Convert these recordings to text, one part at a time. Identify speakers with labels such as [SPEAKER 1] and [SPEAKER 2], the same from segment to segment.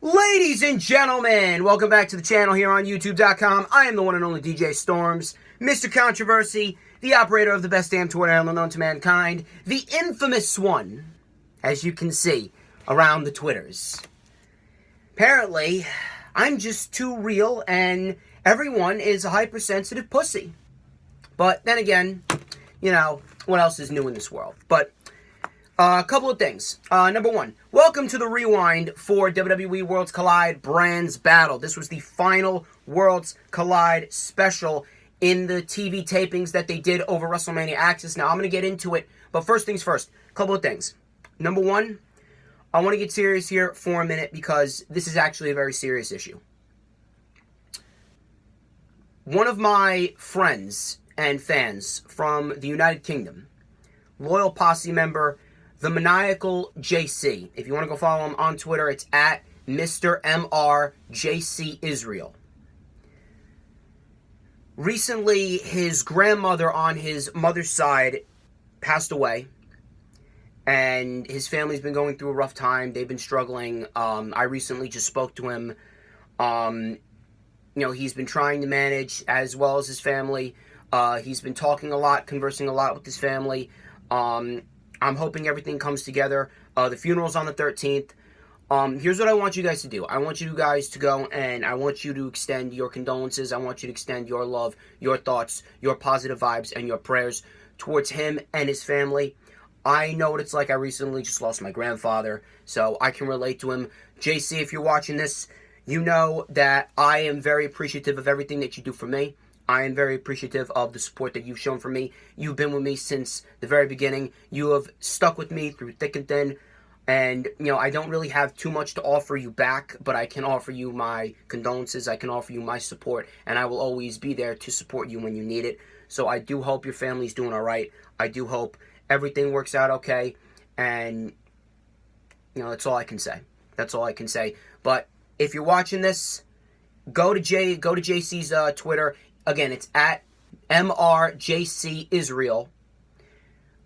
[SPEAKER 1] Ladies and gentlemen, welcome back to the channel here on YouTube.com. I am the one and only DJ Storms, Mr. Controversy, the operator of the best damn Twitter handle known to mankind, the infamous one, as you can see, around the Twitters. Apparently, I'm just too real and everyone is a hypersensitive pussy. But then again, you know, what else is new in this world? But a couple of things. Number one, welcome to the rewind for WWE Worlds Collide Brands Battle. This was the final Worlds Collide special in the TV tapings that they did over WrestleMania Access. Now, I'm going to get into it, but first things first, a couple of things. Number one, I want to get serious here for a minute because this is actually a very serious issue. One of my friends and fans from the United Kingdom, loyal posse member, the Maniacal JC. If you want to go follow him on Twitter, it's at Mr. MRJC Israel. Recently, his grandmother on his mother's side passed away, and his family's been going through a rough time. They've been struggling. I recently just spoke to him. He's been trying to manage as well as his family. He's been talking a lot, conversing a lot with his family. I'm hoping everything comes together. The funeral's on the 13th. Here's what I want you guys to do. I want you guys to go and I want you to extend your condolences. I want you to extend your love, your thoughts, your positive vibes, and your prayers towards him and his family. I know what it's like. I recently just lost my grandfather, so I can relate to him. JC, if you're watching this, you know that I am very appreciative of everything that you do for me. I am very appreciative of the support that you've shown for me. You've been with me since the very beginning. You have stuck with me through thick and thin. And, I don't really have too much to offer you back, but I can offer you my condolences. I can offer you my support. And I will always be there to support you when you need it. So I do hope your family's doing all right. I do hope everything works out okay. And, that's all I can say. That's all I can say. But if you're watching this, go to JC's Twitter. Again, it's at MRJC Israel.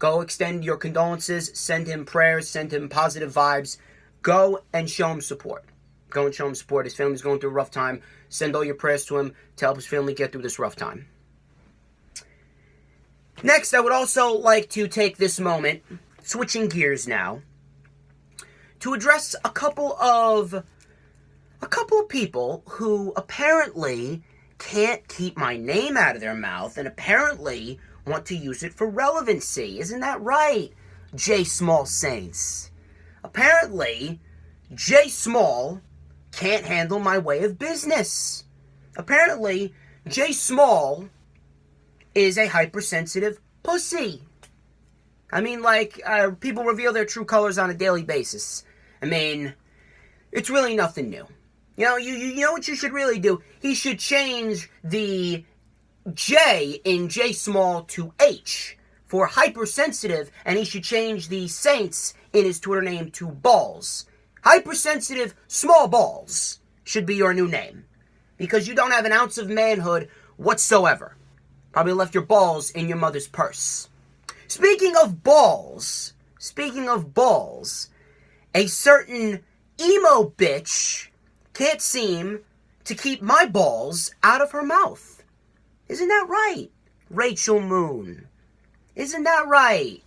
[SPEAKER 1] Go extend your condolences, send him prayers, send him positive vibes. Go and show him support. Go and show him support. His family's going through a rough time. Send all your prayers to him to help his family get through this rough time. Next, I would also like to take this moment, switching gears now, to address a couple of people who apparently can't keep my name out of their mouth and apparently want to use it for relevancy. Isn't that right, J. Small Saints? Apparently, J. Small can't handle my way of business. Apparently, J. Small is a hypersensitive pussy. I mean, people reveal their true colors on a daily basis. I mean, it's really nothing new. You know what you should really do? He should change the J in J Small to H for hypersensitive, and he should change the Saints in his Twitter name to Balls. Hypersensitive Small Balls should be your new name, because you don't have an ounce of manhood whatsoever. Probably left your balls in your mother's purse. Speaking of balls, a certain emo bitch can't seem to keep my balls out of her mouth. Isn't that right, Rachel Moon? Isn't that right?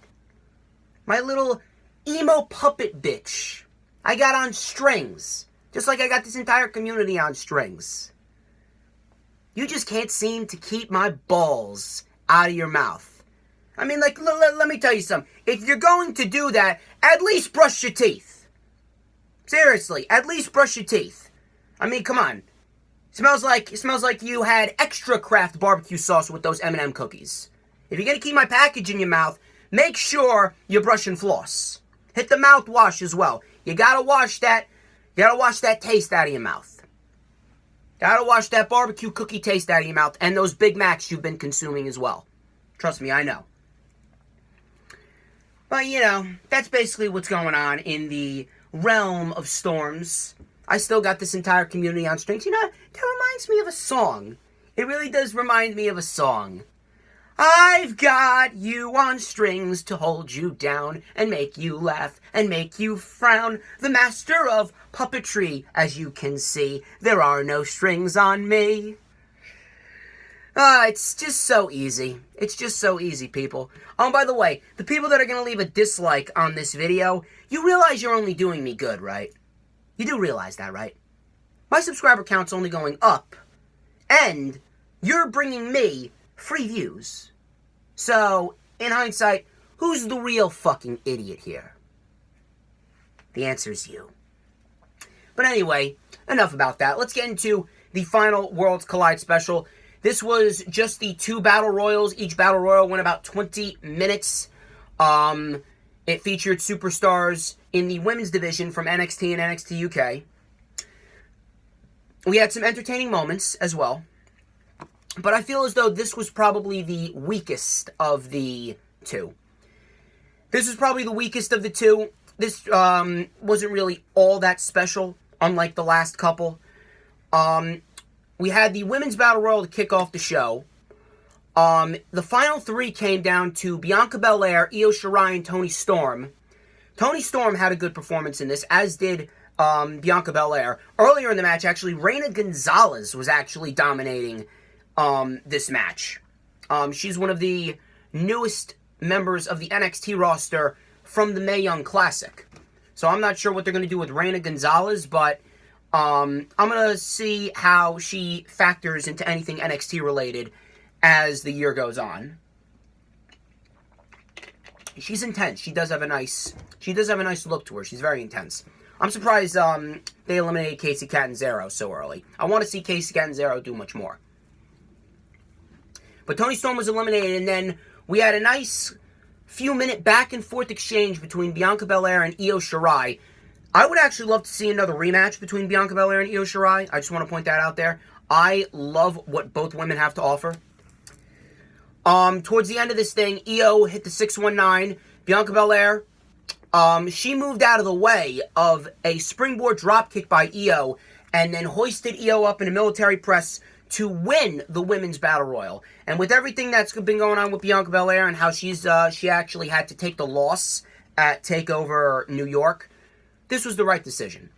[SPEAKER 1] My little emo puppet bitch. I got on strings. Just like I got this entire community on strings. You just can't seem to keep my balls out of your mouth. I mean, let me tell you something. If you're going to do that, at least brush your teeth. Seriously, at least brush your teeth. I mean, come on. It smells like you had extra Kraft barbecue sauce with those M&M cookies. If you're going to keep my package in your mouth, make sure you brush and floss. Hit the mouthwash as well. You gotta wash that taste out of your mouth. Gotta wash that barbecue cookie taste out of your mouth and those Big Macs you've been consuming as well. Trust me, I know. But, that's basically what's going on in the realm of Storms. I still got this entire community on strings. That reminds me of a song. It really does remind me of a song. I've got you on strings to hold you down and make you laugh and make you frown. The master of puppetry, as you can see, there are no strings on me. It's just so easy. It's just so easy, people. Oh, by the way, the people that are going to leave a dislike on this video, you realize you're only doing me good, right? You do realize that, right? My subscriber count's only going up, and you're bringing me free views. So, in hindsight, who's the real fucking idiot here? The answer is you. But anyway, enough about that. Let's get into the final Worlds Collide special. This was just the 2 Battle Royals. Each Battle Royal went about 20 minutes. It featured superstars in the women's division from NXT and NXT UK. We had some entertaining moments as well. But I feel as though this was probably the weakest of the 2. This was probably the weakest of the 2. This wasn't really all that special, unlike the last couple. We had the Women's Battle Royal to kick off the show. The final 3 came down to Bianca Belair, Io Shirai, and Toni Storm. Toni Storm had a good performance in this, as did Bianca Belair. Earlier in the match, actually, Reina Gonzalez was actually dominating this match. She's one of the newest members of the NXT roster from the Mae Young Classic. So I'm not sure what they're going to do with Reina Gonzalez, but I'm going to see how she factors into anything NXT related as the year goes on. She's intense. She does have a nice look to her. She's very intense. I'm surprised they eliminated Kacy Catanzaro so early. I want to see Kacy Catanzaro do much more. But Toni Storm was eliminated, and then we had a nice few-minute back-and-forth exchange between Bianca Belair and Io Shirai. I would actually love to see another rematch between Bianca Belair and Io Shirai. I just want to point that out there. I love what both women have to offer. Towards the end of this thing, Io hit the 619. Bianca Belair, she moved out of the way of a springboard dropkick by Io, and then hoisted Io up in a military press to win the Women's Battle Royal. And with everything that's been going on with Bianca Belair and how she actually had to take the loss at TakeOver New York, this was the right decision.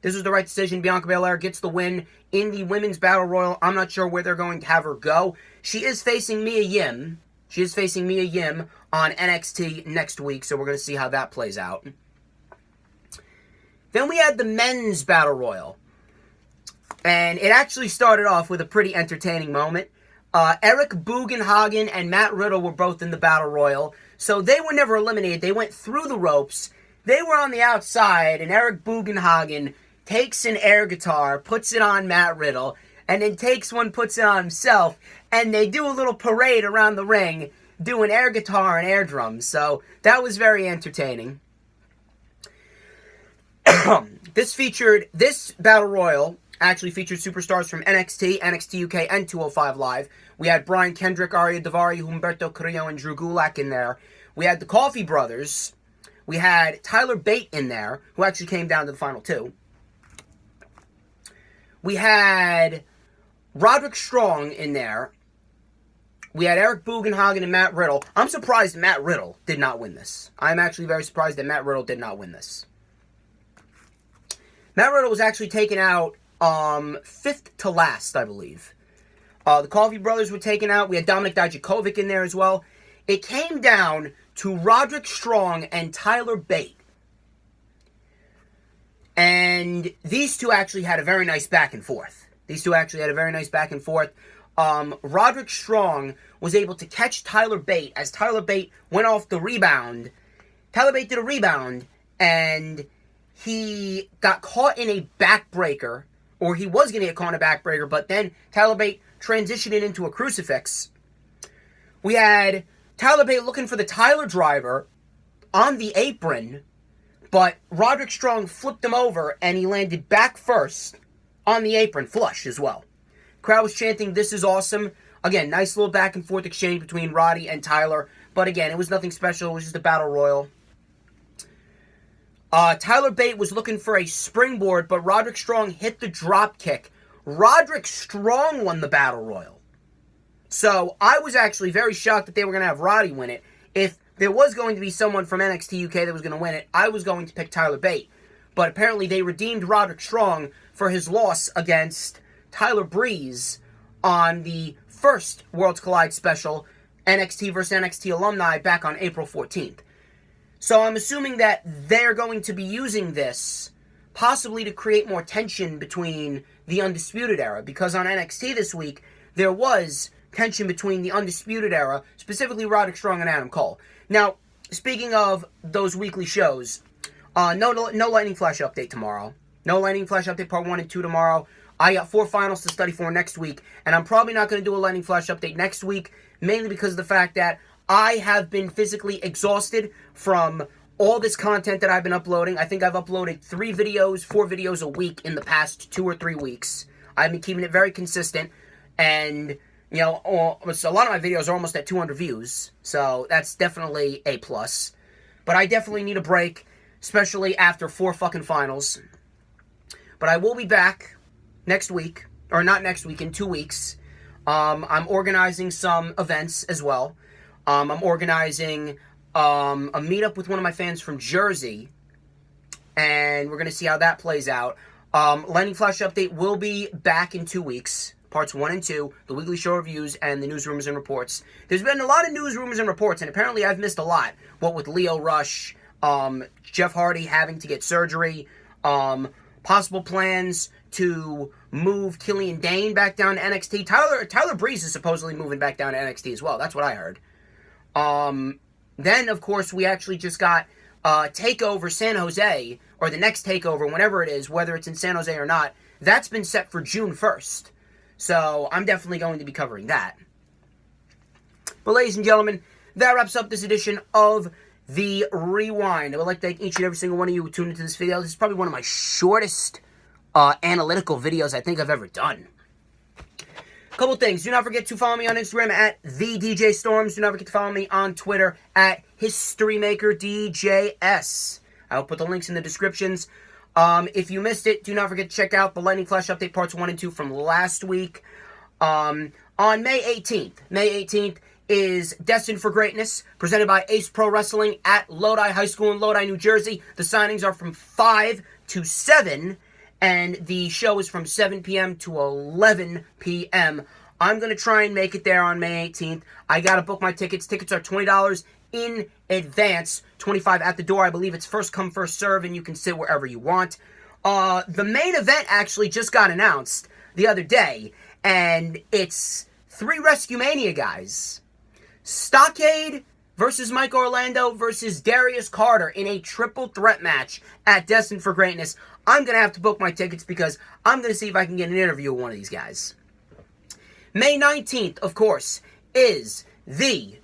[SPEAKER 1] This was the right decision. Bianca Belair gets the win in the Women's Battle Royal. I'm not sure where they're going to have her go. She is facing Mia Yim. She is facing Mia Yim on NXT next week, so we're going to see how that plays out. Then we had the Men's Battle Royal. And it actually started off with a pretty entertaining moment. Eric Bugenhagen and Matt Riddle were both in the Battle Royal, so they were never eliminated. They went through the ropes. They were on the outside, and Eric Bugenhagen takes an air guitar, puts it on Matt Riddle, and then takes one, puts it on himself, and they do a little parade around the ring, doing air guitar and air drums. So that was very entertaining. This Battle Royal actually featured superstars from NXT, NXT UK, and 205 Live. We had Brian Kendrick, Arya Daivari, Humberto Carrillo, and Drew Gulak in there. We had the Coffee Brothers. We had Tyler Bate in there, who actually came down to the final 2. We had Roderick Strong in there. We had Eric Bugenhagen and Matt Riddle. I'm surprised Matt Riddle did not win this. I'm actually very surprised that Matt Riddle did not win this. Matt Riddle was actually taken out 5th to last, I believe. The Coffee Brothers were taken out. We had Dominik Dijakovic in there as well. It came down to Roderick Strong and Tyler Bate. And these two actually had a very nice back and forth. Roderick Strong was able to catch Tyler Bate as Tyler Bate went off the rebound. Tyler Bate did a rebound, and he got caught in a backbreaker, or he was going to get caught in a backbreaker, but then Tyler Bate transitioned it into a crucifix. We had Tyler Bate looking for the Tyler driver on the apron, but Roderick Strong flipped him over, and he landed back first on the apron, flush as well. Crowd was chanting, "This is awesome." Again, nice little back and forth exchange between Roddy and Tyler, but again, it was nothing special. It was just a battle royal. Tyler Bate was looking for a springboard, but Roderick Strong hit the drop kick. Roderick Strong won the battle royal. So I was actually very shocked that they were going to have Roddy win it. If there was going to be someone from NXT UK that was going to win it, I was going to pick Tyler Bate. But apparently they redeemed Roderick Strong for his loss against Tyler Breeze on the first Worlds Collide special, NXT vs. NXT Alumni, back on April 14th. So I'm assuming that they're going to be using this possibly to create more tension between the Undisputed Era, because on NXT this week, there was tension between the Undisputed Era, specifically Roderick Strong and Adam Cole. Now, speaking of those weekly shows, no Lightning Flash update tomorrow. No Lightning Flash update part 1 and 2 tomorrow. I got 4 finals to study for next week, and I'm probably not going to do a Lightning Flash update next week, mainly because of the fact that I have been physically exhausted from all this content that I've been uploading. I think I've uploaded 4 videos a week in the past 2 or 3 weeks. I've been keeping it very consistent, and you know, a lot of my videos are almost at 200 views, so that's definitely a plus. But I definitely need a break, especially after 4 fucking finals. But I will be back next week, or not next week, in 2 weeks. I'm organizing some events as well. I'm organizing a meetup with one of my fans from Jersey, and we're going to see how that plays out. Lightning Flash update will be back in 2 weeks. Parts 1 and 2, the weekly show reviews, and the news, rumors, and reports. There's been a lot of news, rumors, and reports, and apparently I've missed a lot. What with Lio Rush, Jeff Hardy having to get surgery, possible plans to move Killian Dane back down to NXT. Tyler Breeze is supposedly moving back down to NXT as well. That's what I heard. Then, of course, we actually just got TakeOver San Jose, or the next TakeOver, whenever it is, whether it's in San Jose or not. That's been set for June 1st. So I'm definitely going to be covering that. But ladies and gentlemen, that wraps up this edition of The Rewind. I would like to thank each and every single one of you who tuned into this video. This is probably one of my shortest analytical videos I think I've ever done. Couple things. Do not forget to follow me on Instagram at TheDJStorms. Do not forget to follow me on Twitter at HistoryMakerDJS. I will put the links in the descriptions. If you missed it, do not forget to check out the Lightning Flash update parts 1 and 2 from last week. On May 18th is Destined for Greatness, presented by Ace Pro Wrestling at Lodi High School in Lodi, New Jersey. The signings are from 5 to 7, and the show is from 7 p.m. to 11 p.m. I'm going to try and make it there on May 18th. I got to book my tickets. Tickets are $20 in advance, $25 at the door. I believe it's first come, first serve, and you can sit wherever you want. The main event actually just got announced the other day, and it's 3 Rescue Mania guys. Stockade versus Mike Orlando versus Darius Carter in a triple threat match at Destined for Greatness. I'm going to have to book my tickets because I'm going to see if I can get an interview with one of these guys. May 19th, of course, is the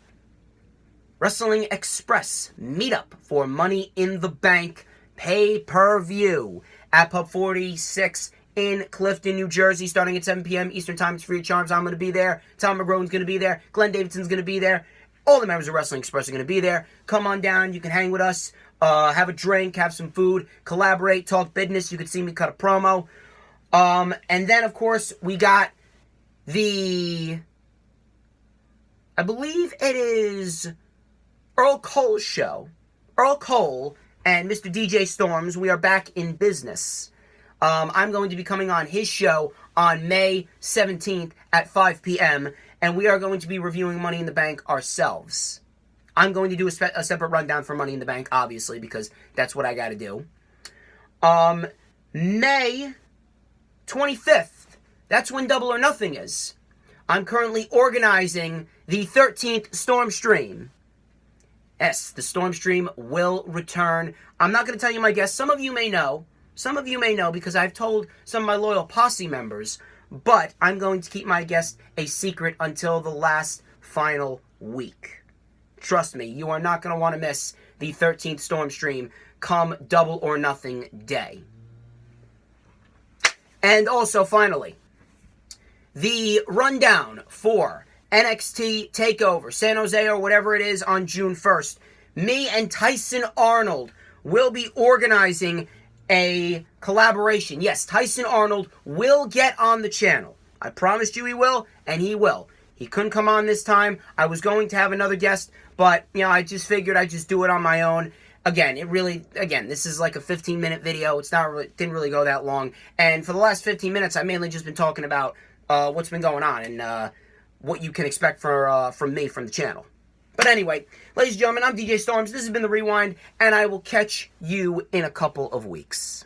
[SPEAKER 1] Wrestling Express meetup for Money in the Bank pay-per-view at Pub 46 in Clifton, New Jersey, starting at 7 p.m. Eastern Time. It's free of charge. I'm going to be there. Tom McGrone's going to be there. Glenn Davidson's going to be there. All the members of Wrestling Express are going to be there. Come on down. You can hang with us, have a drink, have some food, collaborate, talk business. You can see me cut a promo. And then, of course, we got I believe it is Earl Cole's show. Earl Cole and Mr. DJ Storms, we are back in business. I'm going to be coming on his show on May 17th at 5 p.m., and we are going to be reviewing Money in the Bank ourselves. I'm going to do a separate rundown for Money in the Bank, obviously, because that's what I got to do. May 25th, that's when Double or Nothing is. I'm currently organizing the 13th Storm Stream. Yes, the Storm Stream will return. I'm not going to tell you my guests. Some of you may know. Some of you may know because I've told some of my loyal posse members. But I'm going to keep my guest a secret until the last final week. Trust me, you are not going to want to miss the 13th Storm Stream come Double or Nothing day. And also, finally, the rundown for NXT TakeOver, San Jose or whatever it is on June 1st. Me and Tyson Arnold will be organizing a collaboration. Yes, Tyson Arnold will get on the channel. I promised you he will, and he will. He couldn't come on this time. I was going to have another guest, but, you know, I just figured I'd just do it on my own. Again, this is like a 15-minute video. Didn't really go that long. And for the last 15 minutes, I've mainly just been talking about what's been going on and what you can expect from me, from the channel. But anyway, ladies and gentlemen, I'm DJ Storms. This has been The Rewind, and I will catch you in a couple of weeks.